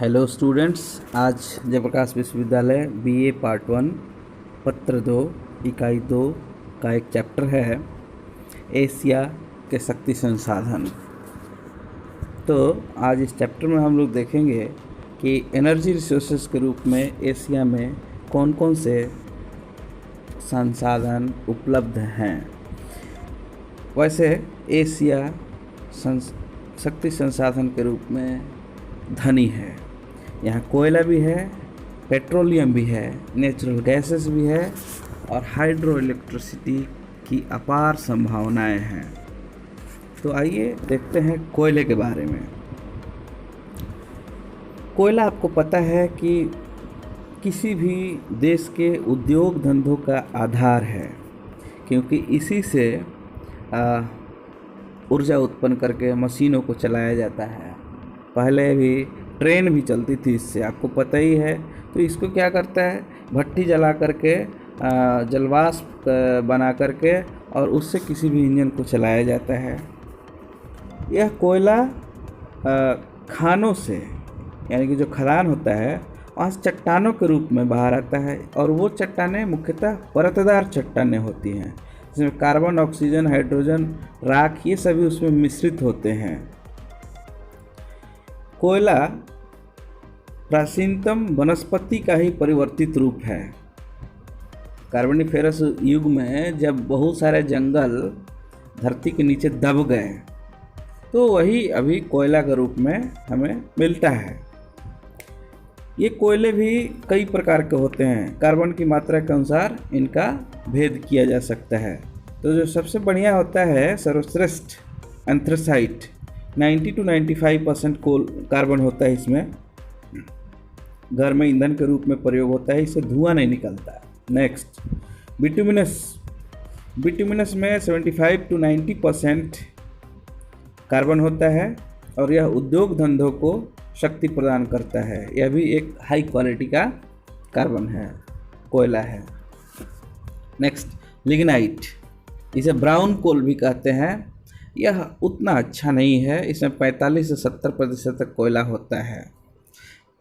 Hello students, आज जयप्रकाश विश्वविद्यालय BA part 1 पत्र 2 इकाई 2 का एक चैप्टर है एशिया के शक्ति संसाधन। तो आज इस चैप्टर में हम लोग देखेंगे कि एनर्जी रिसोर्सेज के रूप में एशिया में कौन कौन से संसाधन उपलब्ध हैं। वैसे एशिया शक्ति संसाधन के रूप में धनी है। यहाँ कोयला भी है, पेट्रोलियम भी है, नेचुरल गैसेस भी है और हाइड्रो इलेक्ट्रिसिटी की अपार संभावनाएं हैं। तो आइए देखते हैं कोयले के बारे में। कोयला आपको पता है कि किसी भी देश के उद्योग धंधों का आधार है, क्योंकि इसी से ऊर्जा उत्पन्न करके मशीनों को चलाया जाता है। पहले भी ट्रेन भी चलती थी इससे, आपको पता ही है। तो इसको क्या करता है, भट्टी जला करके जलवाष्प बना करके और उससे किसी भी इंजन को चलाया जाता है। यह कोयला खानों से, यानी कि जो खदान होता है वहाँ से चट्टानों के रूप में बाहर आता है और वो चट्टानें मुख्यतः परतदार चट्टानें होती हैं, जिसमें कार्बन, ऑक्सीजन, हाइड्रोजन, राख ये सभी उसमें मिश्रित होते हैं। कोयला प्राचीनतम वनस्पति का ही परिवर्तित रूप है। कार्बोनिफेरस युग में जब बहुत सारे जंगल धरती के नीचे दब गए, तो वही अभी कोयला के रूप में हमें मिलता है। ये कोयले भी कई प्रकार के होते हैं, कार्बन की मात्रा के अनुसार इनका भेद किया जा सकता है। तो जो सबसे बढ़िया होता है, सर्वश्रेष्ठ एंथ्रेसाइट, 90 to 95% कार्बन होता है। इसमें घर में ईंधन के रूप में प्रयोग होता है, इससे धुआं नहीं निकलता। नेक्स्ट, बिटुमिनस में 75 to 90% कार्बन होता है और यह उद्योग धंधों को शक्ति प्रदान करता है। यह भी एक हाई क्वालिटी का कार्बन है, कोयला है। नेक्स्ट, लिग्नाइट, इसे ब्राउन कोल भी कहते हैं। यह उतना अच्छा नहीं है, इसमें 45 से 70% तक कोयला होता है।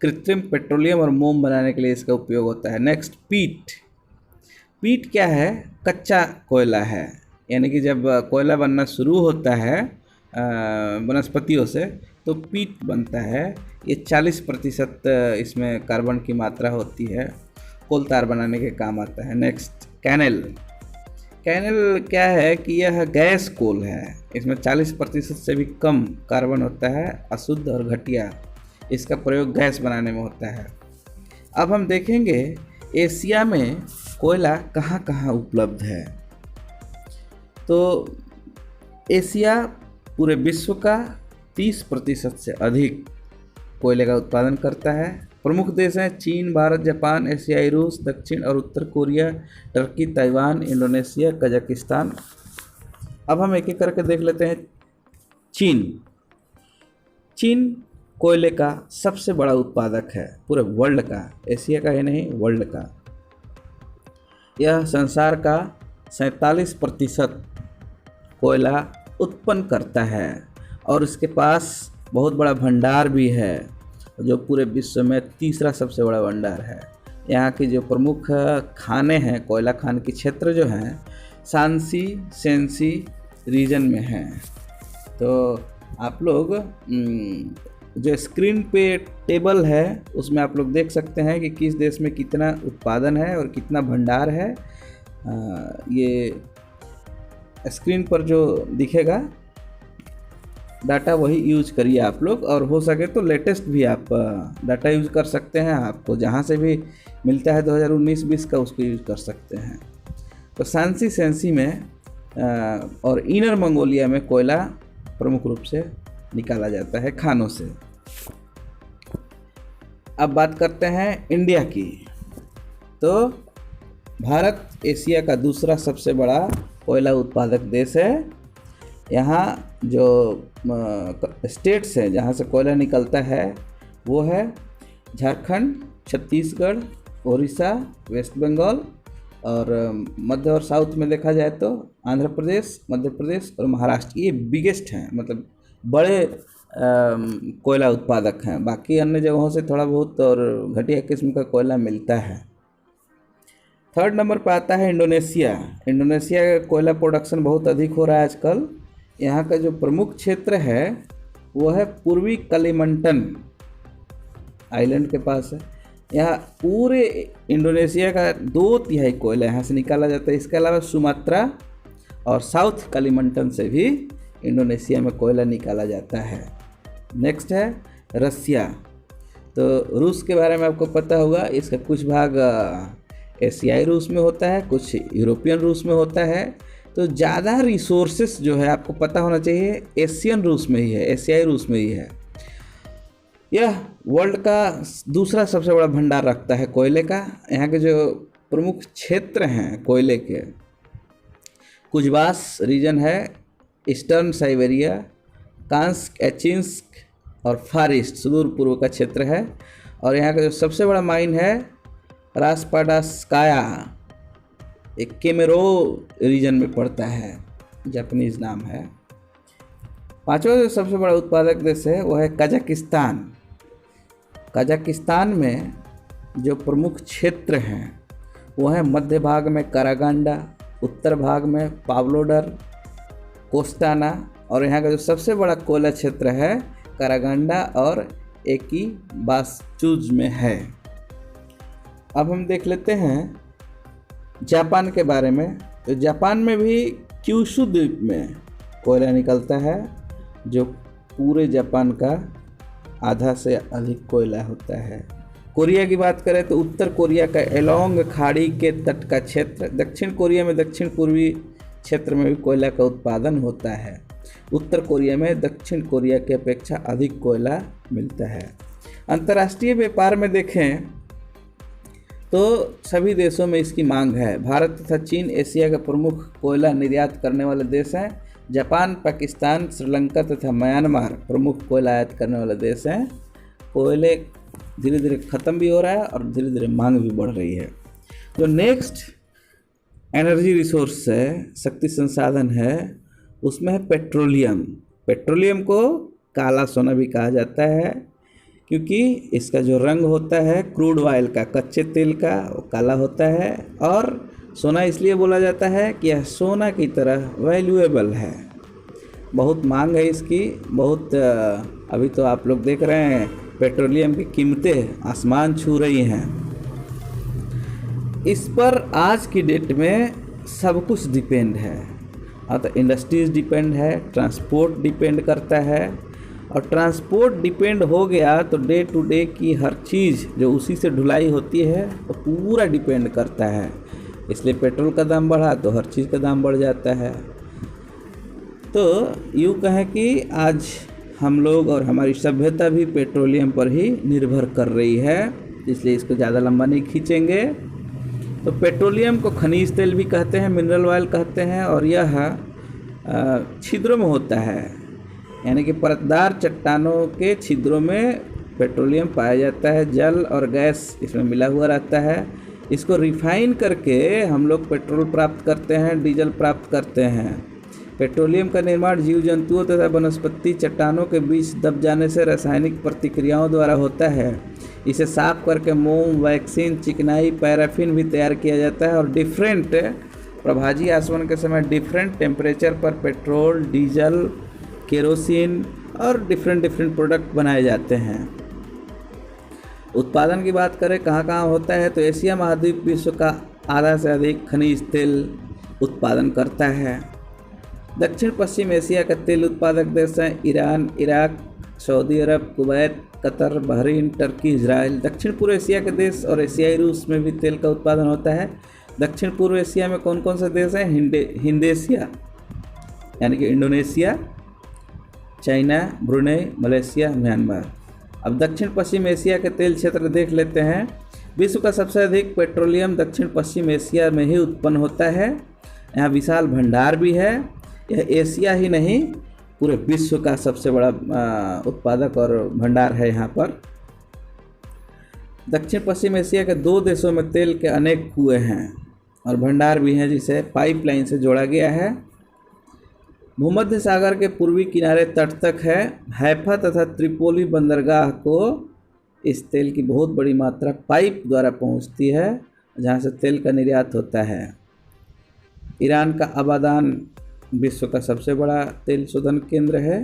कृत्रिम पेट्रोलियम और मोम बनाने के लिए इसका उपयोग होता है। नेक्स्ट, पीट क्या है, कच्चा कोयला है, यानी कि जब कोयला बनना शुरू होता है वनस्पतियों से तो पीट बनता है। ये 40% इसमें कार्बन की मात्रा होती है, कोल तार बनाने के काम आता है। नेक्स्ट, कैनल क्या है कि यह गैस कोल है, इसमें 40% से भी कम कार्बन होता है, अशुद्ध और घटिया। इसका प्रयोग गैस बनाने में होता है। अब हम देखेंगे एशिया में कोयला कहाँ कहाँ उपलब्ध है। तो एशिया पूरे विश्व का 30% से अधिक कोयले का उत्पादन करता है। प्रमुख देश हैं चीन, भारत, जापान, एशियाई रूस, दक्षिण और उत्तर Korea, Turkey, Taiwan, Indonesia, Kazakhstan. अब हम एक एक करके देख लेते हैं। चीन कोयले का सबसे बड़ा उत्पादक है पूरे वर्ल्ड का, एशिया का ही नहीं, वर्ल्ड का। यह संसार का 47% कोयला उत्पन्न करता है और इसके पास बहुत बड़ा भंडार भी है, जो पूरे विश्व में तीसरा सबसे बड़ा भंडार है। यहाँ की जो प्रमुख खाने हैं, कोयला खान के क्षेत्र जो हैं, शांसी सेंसी रीजन में हैं। तो आप लोग जो स्क्रीन पे टेबल है उसमें आप लोग देख सकते हैं कि किस देश में कितना उत्पादन है और कितना भंडार है। ये स्क्रीन पर जो दिखेगा डाटा वही यूज करिए आप लोग, और हो सके तो लेटेस्ट भी आप डाटा यूज कर सकते हैं। आपको जहाँ से भी मिलता है 2019-20 का, उसको यूज कर सकते हैं। तो शांसी सेंसी में और इनर मंगोलिया में कोयला प्रमुख रूप से निकाला जाता है खानों से। अब बात करते हैं इंडिया की। तो भारत एशिया का दूसरा सबसे बड़ा कोयला उत्पादक देश है। यहाँ जो स्टेट्स हैं जहाँ से कोयला निकलता है वो है झारखंड, छत्तीसगढ़, उड़ीसा, वेस्ट बंगाल और मध्य और साउथ में देखा जाए तो आंध्र प्रदेश, मध्य प्रदेश और महाराष्ट्र। ये बिगेस्ट हैं, मतलब बड़े कोयला उत्पादक हैं। बाकी अन्य जगहों से थोड़ा बहुत और घटिया किस्म का कोयला मिलता है। थर्ड नंबर पर आता है इंडोनेशिया। इंडोनेशिया का कोयला प्रोडक्शन बहुत अधिक हो रहा है आजकल। यहाँ का जो प्रमुख क्षेत्र है वो है पूर्वी कलिमंटन आइलैंड के पास है। यहाँ पूरे इंडोनेशिया का 2/3 कोयला यहाँ से निकाला जाता है। इसके अलावा सुमात्रा और साउथ कलिमंटन से भी इंडोनेशिया में कोयला निकाला जाता है। नेक्स्ट है रसिया। तो रूस के बारे में आपको पता होगा, इसका कुछ भाग एशियाई रूस में होता है, कुछ यूरोपियन रूस में होता है। तो ज़्यादा रिसोर्सेस जो है आपको पता होना चाहिए एशियन रूस में ही है, एशियाई रूस में ही है। यह वर्ल्ड का दूसरा सबसे बड़ा भंडार रखता है कोयले का। यहाँ के जो प्रमुख क्षेत्र हैं कोयले के, कुजबास रीजन है, ईस्टर्न साइबेरिया, कांस्क, एचिंस्क और फार ईस्ट सुदूर पूर्व का क्षेत्र है। और यहाँ का जो सबसे बड़ा माइन है रासपाडास्काया, एक केमेरो रीजन में पड़ता है, जापानीज नाम है। पांचवा जो सबसे बड़ा उत्पादक देश है वो है कजाकिस्तान। कजाकिस्तान में जो प्रमुख क्षेत्र हैं वो है मध्य भाग में कारागांडा, उत्तर भाग में पावलोडर, कोस्टाना, और यहाँ का जो सबसे बड़ा कोयला क्षेत्र है कारागांडा और एकीबासचुज में है। अब हम देख लेते हैं जापान के बारे में। तो जापान में भी क्यूशु द्वीप में कोयला निकलता है, जो पूरे जापान का आधा से अधिक कोयला होता है। कोरिया की बात करें तो उत्तर कोरिया का एलोंग खाड़ी के तट का क्षेत्र, दक्षिण कोरिया में दक्षिण पूर्वी क्षेत्र में भी कोयला का उत्पादन होता है। उत्तर कोरिया में दक्षिण कोरिया की अपेक्षा अधिक कोयला मिलता है। अंतर्राष्ट्रीय व्यापार में देखें तो सभी देशों में इसकी मांग है। भारत तथा चीन एशिया का प्रमुख कोयला निर्यात करने वाले देश हैं। जापान, पाकिस्तान, श्रीलंका तथा म्यांमार प्रमुख कोयला आयात करने वाले देश हैं। कोयले धीरे धीरे ख़त्म भी हो रहा है और धीरे धीरे मांग भी बढ़ रही है। जो नेक्स्ट एनर्जी रिसोर्स है, शक्ति संसाधन है, उसमें है पेट्रोलियम। पेट्रोलियम को काला सोना भी कहा जाता है, क्योंकि इसका जो रंग होता है क्रूड ऑयल का, कच्चे तेल का, वो काला होता है। और सोना इसलिए बोला जाता है कि यह सोना की तरह वैल्यूएबल है। बहुत मांग है इसकी, बहुत। अभी तो आप लोग देख रहे हैं पेट्रोलियम की कीमतें आसमान छू रही हैं। इस पर आज की डेट में सब कुछ डिपेंड है। तो इंडस्ट्रीज डिपेंड है, ट्रांसपोर्ट डिपेंड करता है, और ट्रांसपोर्ट डिपेंड हो गया तो डे टू डे की हर चीज़ जो उसी से ढुलाई होती है वो तो पूरा डिपेंड करता है। इसलिए पेट्रोल का दाम बढ़ा तो हर चीज़ का दाम बढ़ जाता है। तो यूँ कहें कि आज हम लोग और हमारी सभ्यता भी पेट्रोलियम पर ही निर्भर कर रही है, इसलिए इसको ज़्यादा लंबा नहीं खींचेंगे। तो पेट्रोलियम को खनिज तेल भी कहते हैं, मिनरल ऑयल कहते हैं, और यह छिद्रों में होता है, यानी कि परतदार चट्टानों के छिद्रों में पेट्रोलियम पाया जाता है। जल और गैस इसमें मिला हुआ रहता है। इसको रिफाइन करके हम लोग पेट्रोल प्राप्त करते हैं, डीजल प्राप्त करते हैं। पेट्रोलियम का निर्माण जीव जंतुओं तथा वनस्पति चट्टानों के बीच दब जाने से रासायनिक प्रतिक्रियाओं द्वारा होता है। इसे साफ करके मोम, वैक्सीन, चिकनाई, पैराफिन भी तैयार किया जाता है। और डिफरेंट प्रभाजी आसवन के समय डिफरेंट टेम्परेचर पर पेट्रोल, डीजल, केरोसिन और डिफरेंट प्रोडक्ट बनाए जाते हैं। उत्पादन की बात करें कहाँ कहाँ होता है, तो एशिया महाद्वीप विश्व का आधा से अधिक खनिज तेल उत्पादन करता है। दक्षिण पश्चिम एशिया का तेल उत्पादक देश हैं Iran, Iraq, Saudi Arab, Kuwait, Qatar, Bahrain, Turkey, Israel. दक्षिण पूर्व एशिया के देश और एशियाई रूस में भी तेल का उत्पादन होता है। दक्षिण पूर्व एशिया में कौन कौन से देश हैं? हिंदेशिया यानी कि Indonesia, China, Brunei, Malaysia, Myanmar. अब दक्षिण पश्चिम एशिया के तेल क्षेत्र देख लेते हैं। विश्व का सबसे अधिक पेट्रोलियम दक्षिण पश्चिम एशिया में ही उत्पन्न होता है। यहाँ विशाल भंडार भी है। यह एशिया ही नहीं पूरे विश्व का सबसे बड़ा उत्पादक और भंडार है यहाँ पर। दक्षिण पश्चिम एशिया के 2 देशों में तेल के अनेक कुएं हैं और भंडार भी हैं, जिसे पाइपलाइन से जोड़ा गया है। भूमध्य सागर के पूर्वी किनारे तट तक है। हैफा तथा त्रिपोली बंदरगाह को इस तेल की बहुत बड़ी मात्रा पाइप द्वारा पहुंचती है, जहां से तेल का निर्यात होता है। ईरान का आबादान विश्व का सबसे बड़ा तेल शोधन केंद्र है।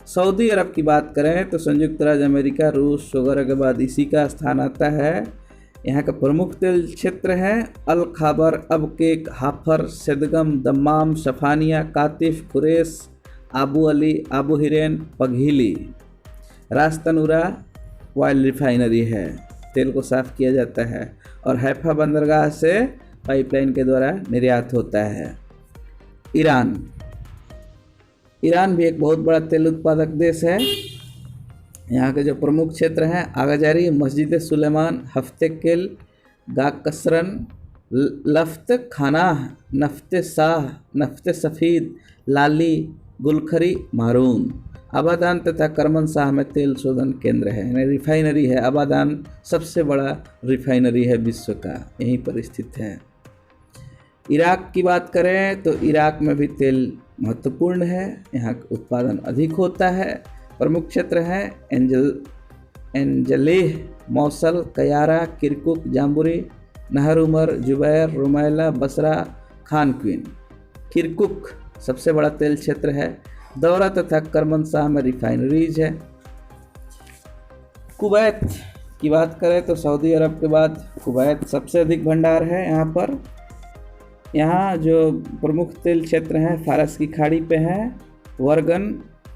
सऊदी अरब की बात करें तो संयुक्त राज्य अमेरिका, रूस वगैरह के बाद इसी का स्थान आता है। यहाँ का प्रमुख तेल क्षेत्र है अल खाबर, अबकेक, हाफर, सदगम, दम्माम, सफानिया, कातिफ, कुरेश, आबू अली, आबू हिरेन, पघीली। रास तनूरा ऑयल रिफाइनरी है, तेल को साफ किया जाता है और हैफा बंदरगाह से पाइपलाइन के द्वारा निर्यात होता है। ईरान भी एक बहुत बड़ा तेल उत्पादक देश है। यहाँ के जो प्रमुख क्षेत्र हैं आगाजारी, मस्जिद सुलेमान, हफ्ते केल, गाकसरन, लफ्त खाना, नफ्ते शाह, नफ्ते सफ़ीद, लाली, गुलखरी, मारून। आबादान तथा करमन शाह में तेल शोधन केंद्र है, यानी रिफाइनरी है। आबादान सबसे बड़ा रिफाइनरी है विश्व का, यहीं पर स्थित है। इराक की बात करें तो इराक में भी तेल महत्वपूर्ण है, यहाँ उत्पादन अधिक होता है। प्रमुख क्षेत्र हैं एंजलेह, मौसल, कयारा, किरकुक, जाम्बुरी, नहर उमर, जुबैर, रुमैला, बसरा, खान क्वीन। किरकुक सबसे बड़ा तेल क्षेत्र है। दौरा तथा करमनशाह में रिफाइनरीज है। कुवैत की बात करें तो सऊदी अरब के बाद कुवैत सबसे अधिक भंडार है यहाँ पर। यहाँ जो प्रमुख तेल क्षेत्र हैं फारस की खाड़ी पे हैं, वर्गन,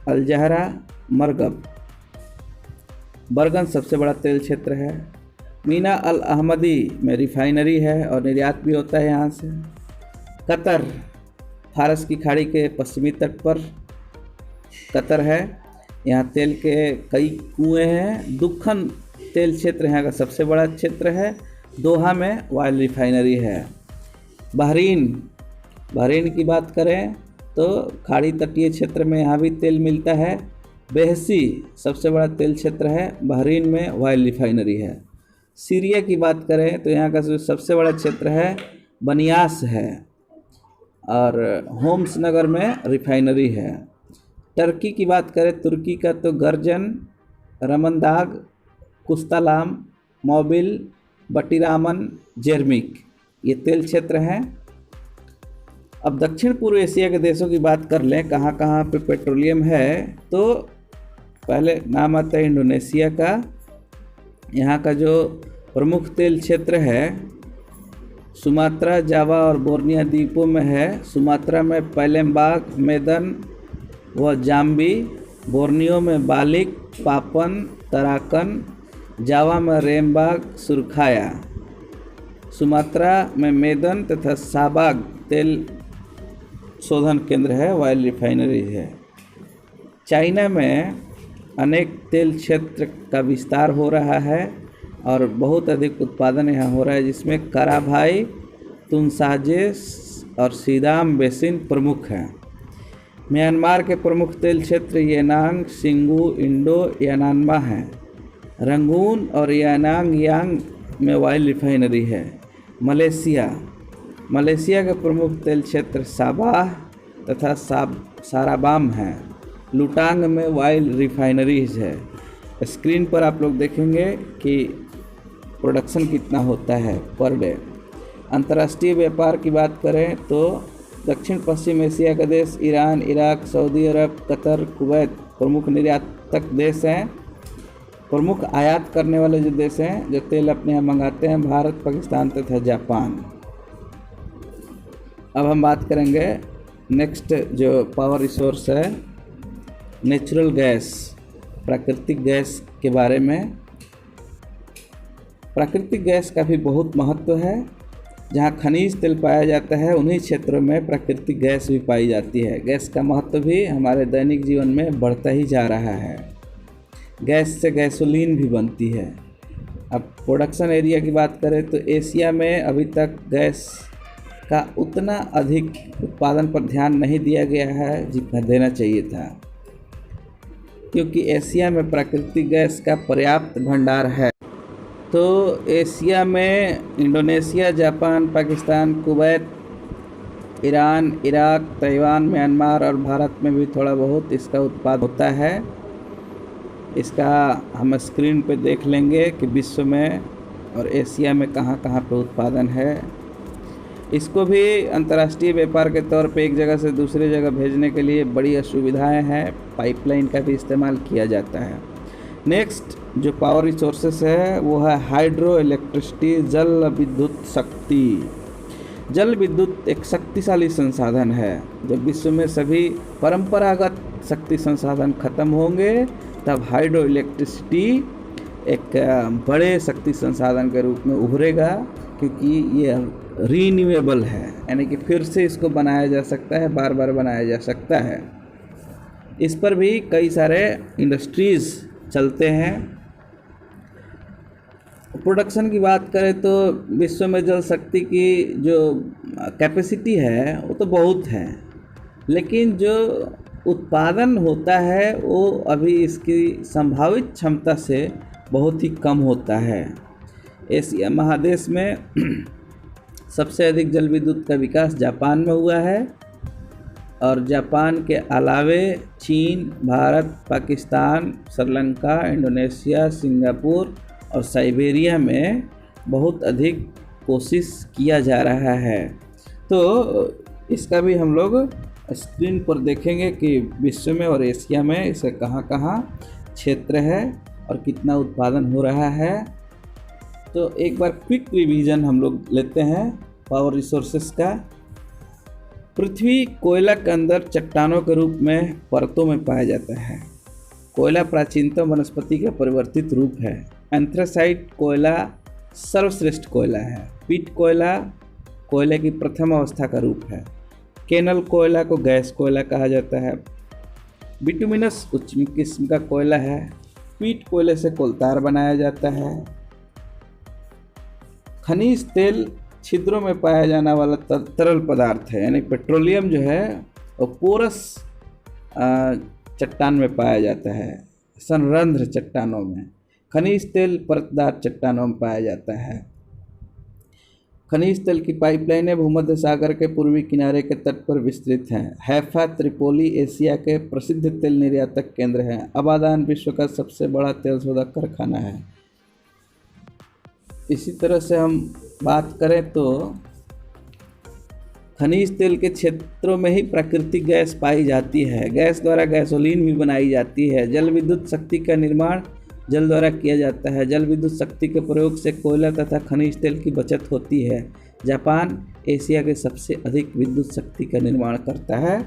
अलजहरा, मरगब। बर्गन सबसे बड़ा तेल क्षेत्र है। मीना अल अहमदी में रिफाइनरी है और निर्यात भी होता है यहाँ से। कतर, फारस की खाड़ी के पश्चिमी तट पर कतर है, यहाँ तेल के कई कुएं हैं। दुखन तेल क्षेत्र यहाँ का सबसे बड़ा क्षेत्र है। दोहा में ऑयल रिफाइनरी है। बहरीन की बात करें तो खाड़ी तटीय क्षेत्र में यहाँ भी तेल मिलता है। बेहसी सबसे बड़ा तेल क्षेत्र है, बहरीन में ऑयल रिफाइनरी है। सीरिया की बात करें तो यहाँ का जो सबसे बड़ा क्षेत्र है बनियास है और होम्स नगर में रिफाइनरी है। टर्की की बात करें, तुर्की का तो गर्जन, रमनदाग, कुस्तालाम, मोबिल, बटीरामन, जेरमिक ये तेल क्षेत्र हैं। अब दक्षिण पूर्व एशिया के देशों की बात कर लें कहाँ कहाँ पे पेट्रोलियम है, तो पहले नाम आता है इंडोनेशिया का। यहाँ का जो प्रमुख तेल क्षेत्र है सुमात्रा, जावा और बोर्निया द्वीपों में है। सुमात्रा में पैलेम्बाग, मेदन व जाम्बी, बोर्नियो में बालिक, पापन, तराकन, जावा में रेमबाग, सुरखाया। सुमात्रा में मेदन तथा साबाग तेल शोधन केंद्र है, ऑयल रिफाइनरी है। चाइना में अनेक तेल क्षेत्र का विस्तार हो रहा है और बहुत अधिक उत्पादन यहाँ हो रहा है, जिसमें कराभाई, तुनसाजेस और सीदाम बेसिन प्रमुख हैं। म्यांमार के प्रमुख तेल क्षेत्र येनांग, सिंगू, इंडो, यानानमा हैं। रंगून और यानांग यांग में ऑयल रिफाइनरी है। मलेशिया के प्रमुख तेल क्षेत्र साबाह तथा साराबाम हैं। लुटांग में ऑयल रिफाइनरीज है। स्क्रीन पर आप लोग देखेंगे कि प्रोडक्शन कितना होता है पर डे। अंतर्राष्ट्रीय व्यापार की बात करें तो दक्षिण पश्चिम एशिया का देश ईरान, इराक, सऊदी अरब, कतर, कुवैत प्रमुख निर्यातक देश हैं। प्रमुख आयात करने वाले जो देश हैं जो तेल अपने यहाँ मंगाते हैं, भारत, पाकिस्तान तथा जापान। अब हम बात करेंगे नेक्स्ट जो पावर रिसोर्स है नेचुरल गैस, प्राकृतिक गैस के बारे में। प्राकृतिक गैस का भी बहुत महत्व है। जहाँ खनिज तेल पाया जाता है उन्हीं क्षेत्रों में प्राकृतिक गैस भी पाई जाती है। गैस का महत्व भी हमारे दैनिक जीवन में बढ़ता ही जा रहा है। गैस से गैसोलीन भी बनती है। अब प्रोडक्शन एरिया की बात करें तो एशिया में अभी तक गैस का उतना अधिक उत्पादन पर ध्यान नहीं दिया गया है जितना देना चाहिए था, क्योंकि एशिया में प्राकृतिक गैस का पर्याप्त भंडार है। तो एशिया में Indonesia, Japan, Pakistan, Kuwait Iran, Iraq, Taiwan, Myanmar और भारत में भी थोड़ा बहुत इसका उत्पादन होता है। इसका हम स्क्रीन पे देख लेंगे कि विश्व में और एशिया में कहाँ कहाँ पे उत्पादन है। इसको भी अंतर्राष्ट्रीय व्यापार के तौर पे एक जगह से दूसरी जगह भेजने के लिए बड़ी असुविधाएं हैं, पाइपलाइन का भी इस्तेमाल किया जाता है। नेक्स्ट जो पावर रिसोर्सेस है वो है हाइड्रो इलेक्ट्रिसिटी, जल विद्युत शक्ति। जल विद्युत एक शक्तिशाली संसाधन है। जब विश्व में सभी परंपरागत शक्ति संसाधन खत्म होंगे तब हाइड्रो इलेक्ट्रिसिटी एक बड़े शक्ति संसाधन के रूप में उभरेगा, क्योंकि ये रीन्यूएबल है, यानी कि फिर से इसको बनाया जा सकता है, बार बार बनाया जा सकता है। इस पर भी कई सारे इंडस्ट्रीज़ चलते हैं। प्रोडक्शन की बात करें तो विश्व में जल शक्ति की जो कैपेसिटी है वो तो बहुत है, लेकिन जो उत्पादन होता है वो अभी इसकी संभावित क्षमता से बहुत ही कम होता है। एशिया महादेश में सबसे अधिक जल विद्युत का विकास जापान में हुआ है, और जापान के अलावे चीन, भारत, पाकिस्तान, श्रीलंका, इंडोनेशिया, सिंगापुर और साइबेरिया में बहुत अधिक कोशिश किया जा रहा है। तो इसका भी हम लोग स्क्रीन पर देखेंगे कि विश्व में और एशिया में इसे कहाँ कहाँ क्षेत्र है और कितना उत्पादन हो रहा है। तो एक बार क्विक रिवीजन हम लोग लेते हैं पावर रिसोर्सेस का। पृथ्वी कोयला के अंदर चट्टानों के रूप में परतों में पाया जाता है। कोयला प्राचीनतम वनस्पति का परिवर्तित रूप है। एंथ्रासाइट कोयला सर्वश्रेष्ठ कोयला है। पीट कोयला कोयले की प्रथम अवस्था का रूप है। केनल कोयला को गैस कोयला कहा जाता है। बिटुमिनस उच्च किस्म का कोयला है। पीट कोयले से कोलतार बनाया जाता है। खनिज तेल छिद्रों में पाया जाने वाला तरल पदार्थ है, यानी पेट्रोलियम जो है वो पोरस चट्टान में पाया जाता है, संरंध्र चट्टानों में। खनिज तेल परतदार चट्टानों में पाया जाता है। खनिज तेल की पाइपलाइनें भूमध्य सागर के पूर्वी किनारे के तट पर विस्तृत हैं। हैफा त्रिपोली एशिया के प्रसिद्ध तेल निर्यातक केंद्र हैं। अबादान विश्व का सबसे बड़ा तेल शोधक कारखाना है। इसी तरह से हम बात करें तो खनिज तेल के क्षेत्रों में ही प्राकृतिक गैस पाई जाती है। गैस द्वारा गैसोलीन भी बनाई जाती है। जल विद्युत शक्ति का निर्माण जल द्वारा किया जाता है। जल विद्युत शक्ति के प्रयोग से कोयला तथा खनिज तेल की बचत होती है। जापान एशिया के सबसे अधिक विद्युत शक्ति का निर्माण करता है।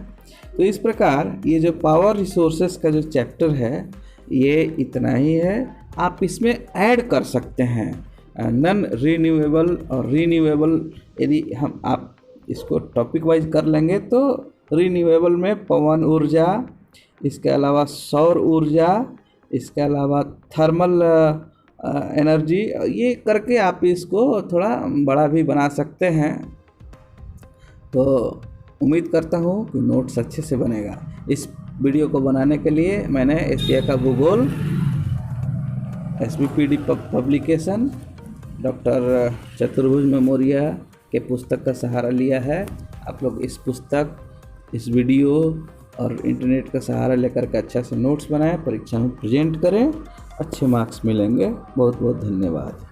तो इस प्रकार ये जो पावर रिसोर्सेस का जो चैप्टर है ये इतना ही है। आप इसमें ऐड कर सकते हैं नॉन रीन्यूएबल और रीन्यूएबल। यदि आप इसको टॉपिक वाइज कर लेंगे तो रीन्यूएबल में पवन ऊर्जा, इसके अलावा सौर ऊर्जा, इसके अलावा थर्मल एनर्जी, ये करके आप इसको थोड़ा बड़ा भी बना सकते हैं। तो उम्मीद करता हूँ कि नोट्स अच्छे से बनेगा। इस वीडियो को बनाने के लिए मैंने एशिया का भूगोल SBPD पब्लिकेशन डॉक्टर चतुर्भुज मेमोरिया के पुस्तक का सहारा लिया है। आप लोग इस पुस्तक, इस वीडियो और इंटरनेट का सहारा लेकर के अच्छा से नोट्स बनाएं, परीक्षा में प्रेजेंट करें, अच्छे मार्क्स मिलेंगे। बहुत बहुत धन्यवाद।